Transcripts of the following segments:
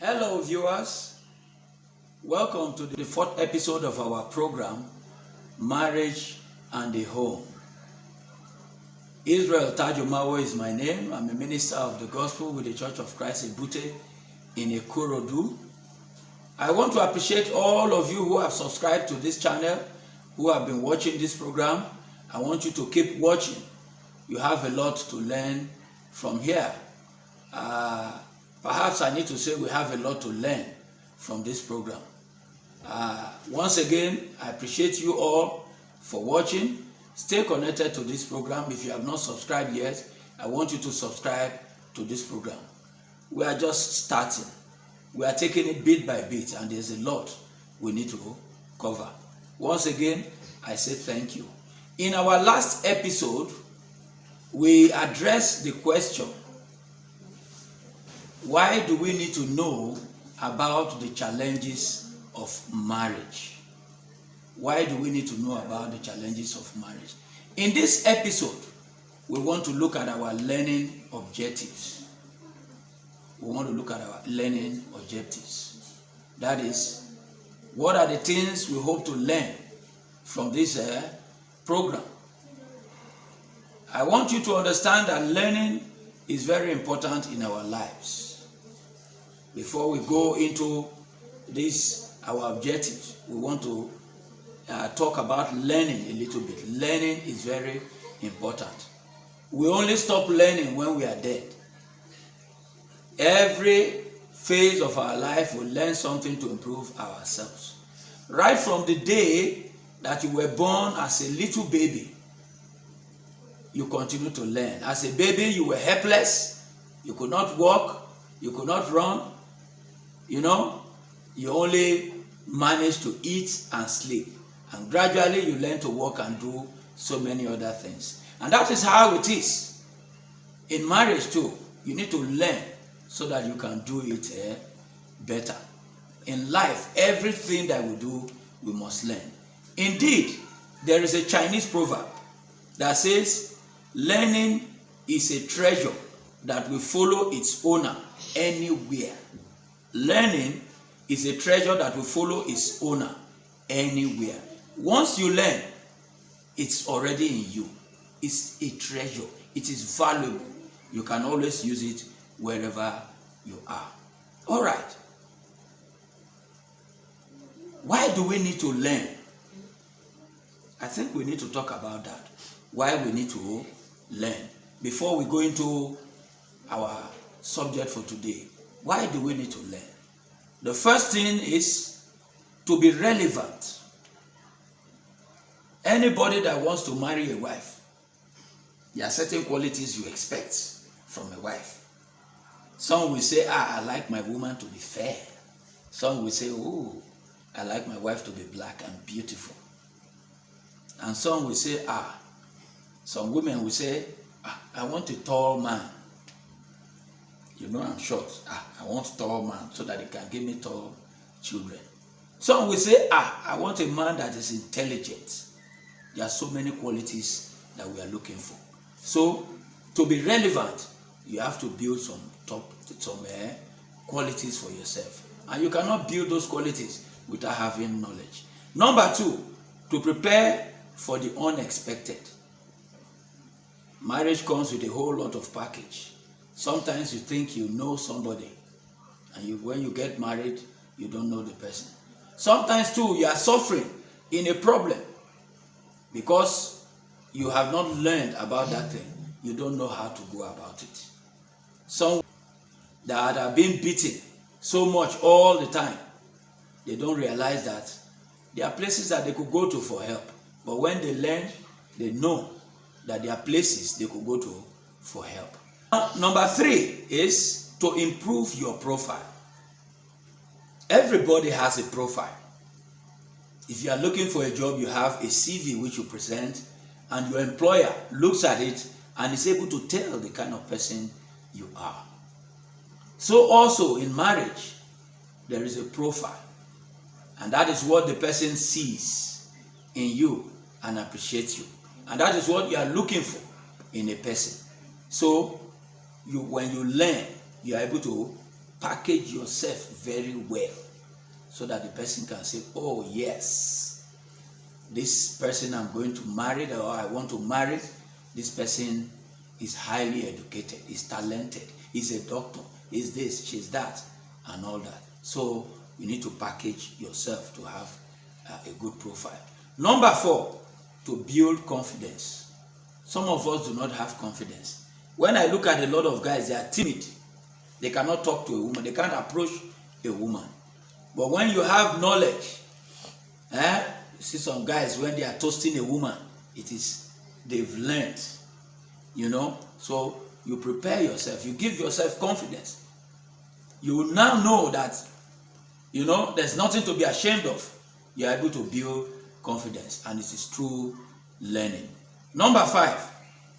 Hello viewers, welcome to the fourth episode of our program, Marriage and the Home. Israel Tajumawo is my name. I'm a minister of the gospel with the Church of Christ in Bute in Ikorodu. I want to appreciate all of you who have subscribed to this channel, who have been watching this program. I want you to keep watching. You have a lot to learn from here. Perhaps I need to say we have a lot to learn from this program. Once again, I appreciate you all for watching. Stay connected to this program. If you have not subscribed yet, I want you to subscribe to this program. We are just starting. We are taking it bit by bit, and there's a lot we need to cover. Once again, I say thank you. In our last episode, we addressed the question, why do we need to know about the challenges of marriage? Why do we need to know about the challenges of marriage? In this episode, we want to look at our learning objectives. We want to look at our learning objectives. That is, what are the things we hope to learn from this program? I want you to understand that learning is very important in our lives. Before we go into this, our objectives, we want to talk about learning a little bit. Learning is very important. We only stop learning when we are dead. Every phase of our life, we learn something to improve ourselves. Right from the day that you were born as a little baby, you continue to learn. As a baby, you were helpless. You could not walk. You could not run. You only managed to eat and sleep. And gradually, you learn to walk and do so many other things. And that is how it is. In marriage too, you need to learn so that you can do it better. In life, everything that we do, we must learn. Indeed, there is a Chinese proverb that says, learning is a treasure that will follow its owner anywhere. Learning is a treasure that will follow its owner anywhere. Once you learn, it's already in you. It's a treasure. It is valuable. You can always use it wherever you are. All right. Why do we need to learn? I think we need to talk about that. Why we need to learn. Before we go into our subject for today, why do we need to learn? The first thing is to be relevant. Anybody that wants to marry a wife, there are certain qualities you expect from a wife. Some will say, I like my woman to be fair. Some will say, oh, I like my wife to be black and beautiful. And some will say, some women will say, I want a tall man. I'm short. I want a tall man so that he can give me tall children. Some will say, I want a man that is intelligent. There are so many qualities that we are looking for. So, to be relevant, you have to build some qualities for yourself. And you cannot build those qualities without having knowledge. Number two, to prepare for the unexpected. Marriage comes with a whole lot of package. Sometimes you think you know somebody, and when you get married, you don't know the person. Sometimes too, you are suffering in a problem because you have not learned about that thing. You don't know how to go about it. Some that are being beaten so much all the time, they don't realize that there are places that they could go to for help. But when they learn, they know that there are places they could go to for help. Number three is to improve your profile. Everybody has a profile. If you are looking for a job, you have a CV which you present, and your employer looks at it and is able to tell the kind of person you are. So also in marriage, there is a profile. And that is what the person sees in you and appreciates you. And that is what you are looking for in a person. So when you learn, you are able to package yourself very well so that the person can say, oh yes, this person I'm going to marry or I want to marry, this person is highly educated, is talented, is a doctor, is this, she's that, and all that. So you need to package yourself to have a good profile. Number 4, to build confidence. Some of us do not have confidence. When I look at a lot of guys, they are timid. They cannot talk to a woman. They can't approach a woman. But when you have knowledge, you see some guys, when they are toasting a woman, they've learned, So you prepare yourself. You give yourself confidence. You will now know that, there's nothing to be ashamed of. You are able to build confidence, and it is through learning. Number 5,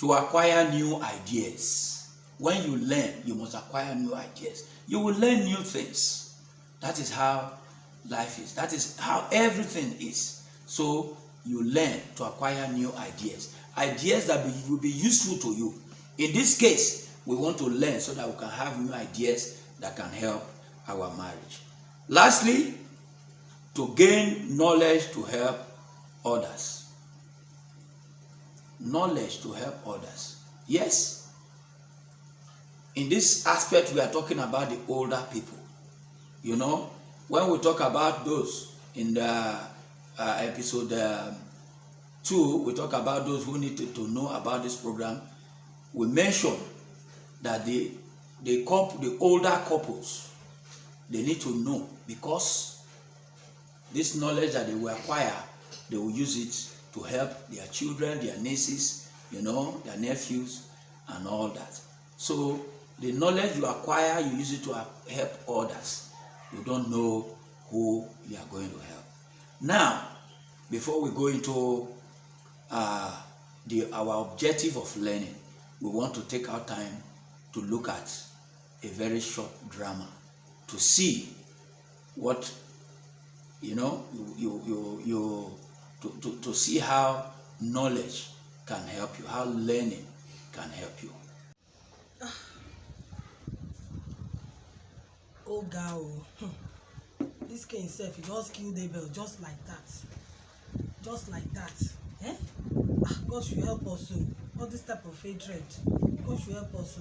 to acquire new ideas. When you learn, you must acquire new ideas. You will learn new things. That is how life is. That is how everything is. So you learn to acquire new ideas. Ideas that will be useful to you. In this case, we want to learn so that we can have new ideas that can help our marriage. Lastly, to gain knowledge to help others. Knowledge to help others. Yes. In this aspect, we are talking about the older people. When we talk about those in the episode 2, we talk about those who need to know about this program. We mentioned that the older couples, they need to know, because this knowledge that they will acquire, they will use it to help their children, their nieces, their nephews, and all that. So the knowledge you acquire, you use it to help others. You don't know who you are going to help. Now, before we go into our objective of learning, we want to take our time to look at a very short drama to see what to see how knowledge can help you, how learning can help you. Oh God, this king himself, he just killed Abel just like that. God should help us. All this type of hatred, God should help us.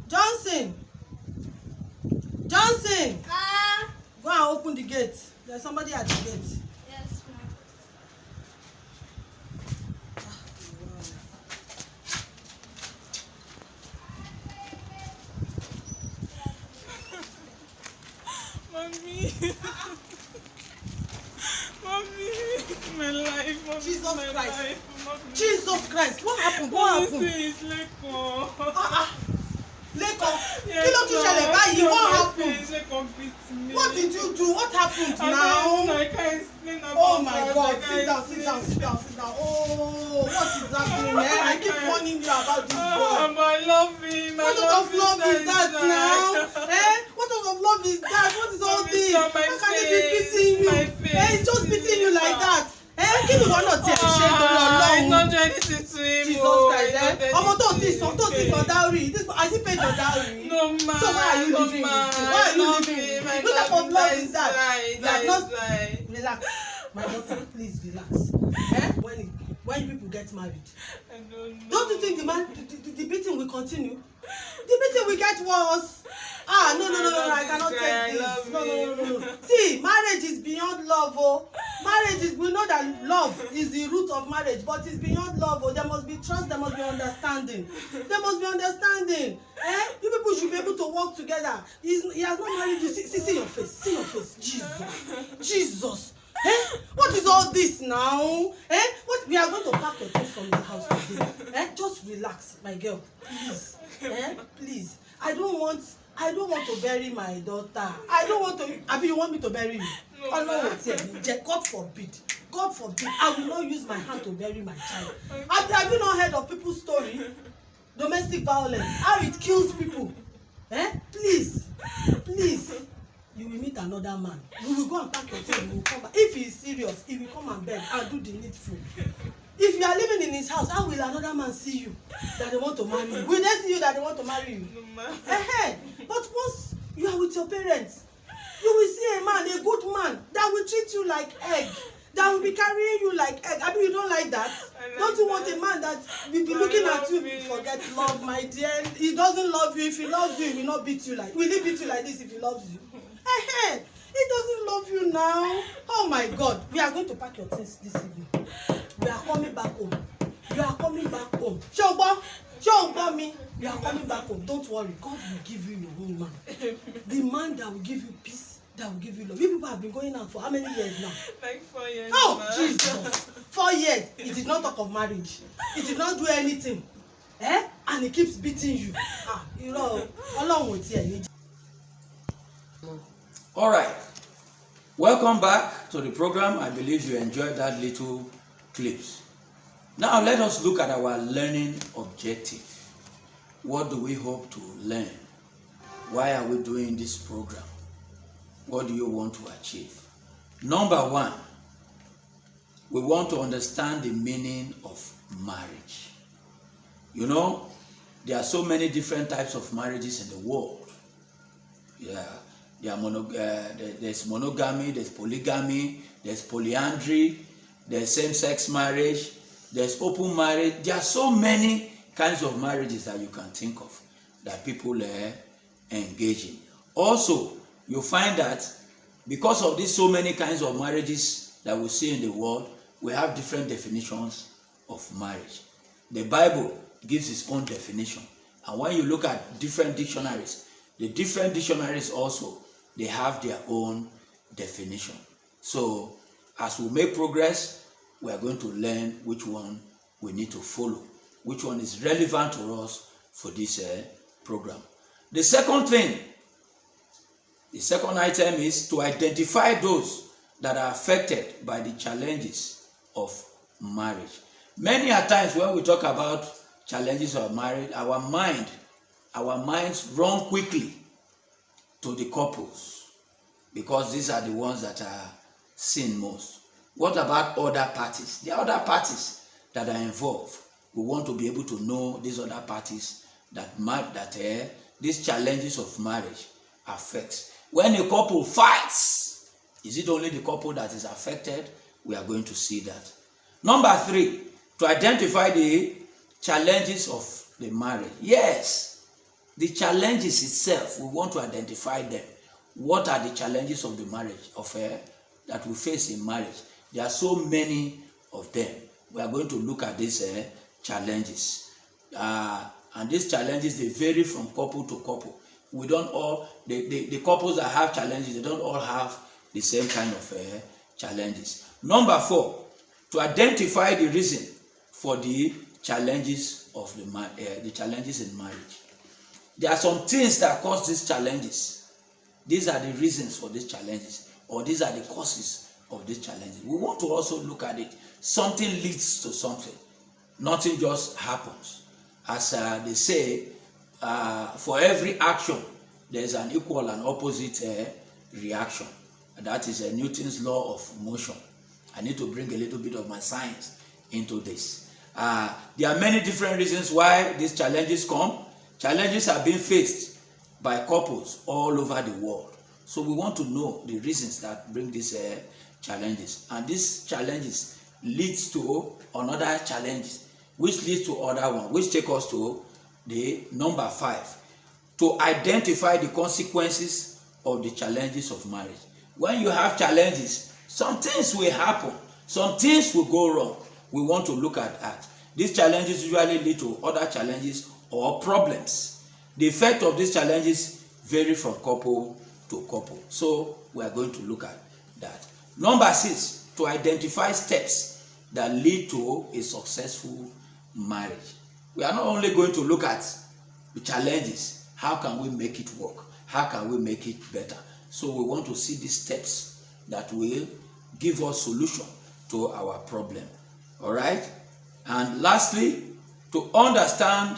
Johnson, go and open the gate. There's somebody at the gate. Yes, ma'am. Mommy. Mommy, my life. Mommy, Jesus my Christ. Life. Mommy. Jesus Christ, what happened? What happened? It's Leko. Leko, kí ló tún ṣẹlẹ̀ báyìí? What happened? Leko beat me. What did you do? What happened now? I can't explain about Oh my that. God, sit down. Oh, what is happening? I keep warning you about this boy. I love him. What sort of love is that now? What sort of love is that? What is all this? How can he be beating you? He's just beating you like that. Kí ni wọ́n náà tiẹ̀ ṣe torí Ọlọ́run? I don't do anything to him. Jesus Christ, ọmọ tó ti sọ dowry. Has he paid your dowry? No, ma. So why are you leaving him? Why are you leaving him? What type of love is that? You have not. Relax, my daughter. Please relax. When you people get married, I don't know. don't you think the beating will continue? The beating will get worse. No, I cannot take this. No. See, marriage is beyond love. We know that love is the root of marriage, but it's beyond love. There must be trust, there must be understanding. You people should be able to work together. He has not married you. See your face. Jesus. What is all this now? What we are going to pack your things from his house today. Just relax, my girl. Please. Please. I don't want to bury my daughter. You want me to bury you? No, God forbid. I will not use my hand to bury my child. Have you not heard of people's story? Domestic violence, how it kills people. Please. You will meet another man. We will go and pack your things. We will come back. If he is serious, he will come and beg and do the needful. If you are living in his house, how will another man see you that they want to marry you? Will they see you that they want to marry you? No, ma. But You are with your parents. You will see a man, a good man, that will treat you like egg, that will be carrying you like egg. I mean, you don't like that? Like don't you that. want a man that will be looking at you? Forget love, my dear. He doesn't love you. If he loves you, he will not beat you like. Will he beat you like this if he loves you? He doesn't love you now. Oh my God. We are going to pack your things this evening. We are coming back home. You are coming back home. Show me. You are coming back home. Don't worry. God will give you your own man. The man that will give you peace, that will give you love. You people have been going out for how many years now? Like 4 years. Oh, now. Jesus. 4 years. He did not talk of marriage. He did not do anything. And he keeps beating you. You know, along with you. All right. Welcome back to the program. I believe you enjoyed that little clips. Now let us look at our learning objective. What do we hope to learn? Why are we doing this program? What do you want to achieve? Number one, we want to understand the meaning of marriage. You know, there are so many different types of marriages in the world. Yeah, there's monogamy, there's polygamy, there's polyandry, there's same-sex marriage, there's open marriage. There are so many kinds of marriages that you can think of that people engage in. Also, you find that because of these so many kinds of marriages that we see in the world, we have different definitions of marriage. The Bible gives its own definition. And when you look at different dictionaries, the different dictionaries also, they have their own definition. So, as we make progress, we are going to learn which one we need to follow, which one is relevant to us for this program. The second thing, the second item is to identify those that are affected by the challenges of marriage. Many a times when we talk about challenges of marriage, our minds run quickly to the couples because these are the ones that are seen most. What about other parties? There are other parties that are involved. We want to be able to know these other parties that these challenges of marriage affect. When a couple fights, is it only the couple that is affected? We are going to see that. Number three, to identify the challenges of the marriage. Yes, the challenges itself, we want to identify them. What are the challenges of the marriage, that we face in marriage? There are so many of them. We are going to look at these challenges. And these challenges, they vary from couple to couple. We don't all, the couples that have challenges, they don't all have the same kind of challenges. Number four, to identify the reason for the challenges of the challenges in marriage. There are some things that cause these challenges. These are the reasons for these challenges, or these are the causes of these challenges. We want to also look at it. Something leads to something. Nothing just happens. As they say, for every action, there's an equal and opposite reaction. And that is Newton's law of motion. I need to bring a little bit of my science into this. There are many different reasons why these challenges come. Challenges are being faced by couples all over the world. So we want to know the reasons that bring these challenges. And these challenges leads to another challenge, which leads to other one, which take us to the number 5, to identify the consequences of the challenges of marriage. When you have challenges, some things will happen, some things will go wrong. We want to look at that. These challenges usually lead to other challenges or problems. The effect of these challenges vary from couple to couple. So we are going to look at that. Number 6, to identify steps that lead to a successful marriage. We are not only going to look at the challenges, how can we make it work? How can we make it better? So we want to see these steps that will give us solution to our problem. All right? And lastly, to understand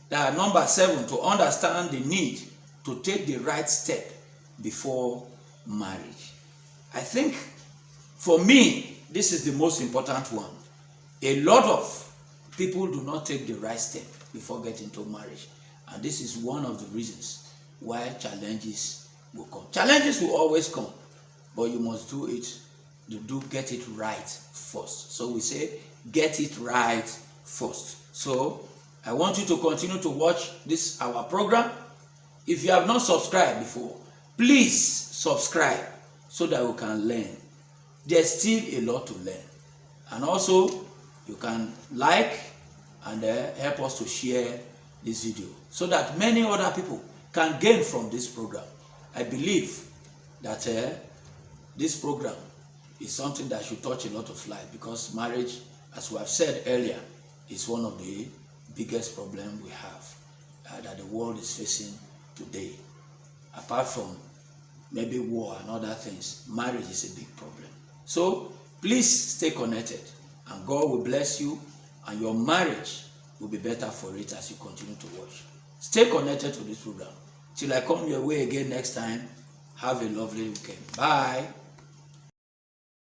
that number 7, to understand the need to take the right step before marriage. I think for me, this is the most important one. A lot of people do not take the right step before getting to marriage. And this is one of the reasons while challenges will come. Challenges will always come, but you must do it. Get it right first. So we say, get it right first. So I want you to continue to watch our program. If you have not subscribed before, please subscribe so that we can learn. There's still a lot to learn. And also, you can like and help us to share this video so that many other people can gain from this program. I believe that this program is something that should touch a lot of lives, because marriage, as we have said earlier, is one of the biggest problems we have that the world is facing today. Apart from maybe war and other things, marriage is a big problem. So please stay connected, and God will bless you, and your marriage will be better for it as you continue to watch. Stay connected to this program. Till I come your way again next time, have a lovely weekend. Bye.